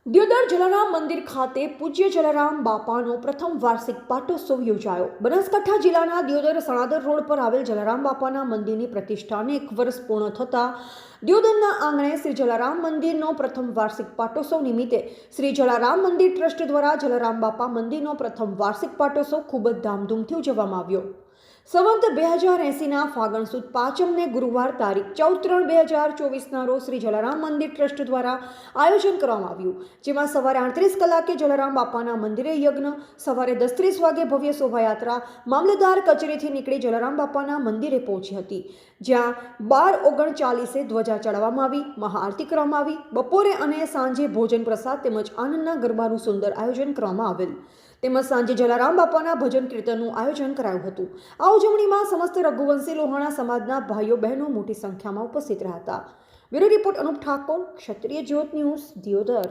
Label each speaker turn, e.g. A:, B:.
A: દિયોદર જલારામ મંદિર ખાતે પૂજ્ય જલારામ બાપાનો પ્રથમ વાર્ષિક પાટોત્સવ યોજાયો। બનાસકાંઠા જિલ્લાના દિયોદર સણાદર રોડ પર આવેલ જલારામ બાપાના મંદિરની પ્રતિષ્ઠાને 1 વર્ષ પૂર્ણ થતાં દિયોદરના આંગણે શ્રી જલારામ મંદિરનો પ્રથમ વાર્ષિક પાટોત્સવ નિમિત્તે શ્રી જલારામ મંદિર ટ્રસ્ટ દ્વારા જલારામ બાપા મંદિરનો પ્રથમ વાર્ષિક પાટોત્સવ ખૂબ જ ધામધૂમથી ઉજવવામાં આવ્યો। સંવત 2080ના ફાગણ સુદ પાંચમને ગુરુવાર તારીખ 14/3/2024ના રોજ શ્રી જલારામ મંદિર ટ્રસ્ટ દ્વારા આયોજન કરવામાં આવ્યું, જેમાં સવારે 38 કલાકે જલારામ બાપાના મંદિરે યજ્ઞ, સવારે 10:30 વાગે ભવ્ય શોભાયાત્રા મામલતદાર કચેરીથી નીકળી જલારામ બાપાના મંદિરે પહોંચી હતી, જ્યાં 12:39 ધ્વજા ચડાવવામાં આવી, મહાઆરતી કરવામાં આવી। બપોરે અને સાંજે ભોજન પ્રસાદ તેમજ આનંદના ગરબાનું સુંદર આયોજન કરવામાં આવેલ, તેમજ સાંજે જલારામ બાપાના ભજન કીર્તનનું આયોજન કરાયું હતું। આ ઉજવણીમાં સમસ્ત રઘુવંશી લોહાણા સમાજના ભાઈઓ બહેનો મોટી સંખ્યામાં ઉપસ્થિત રહ્યા હતા। બ્યુરો રિપોર્ટ અનુપ ઠાકોર, ક્ષત્રિય જ્યોત ન્યૂઝ, દિયોદર।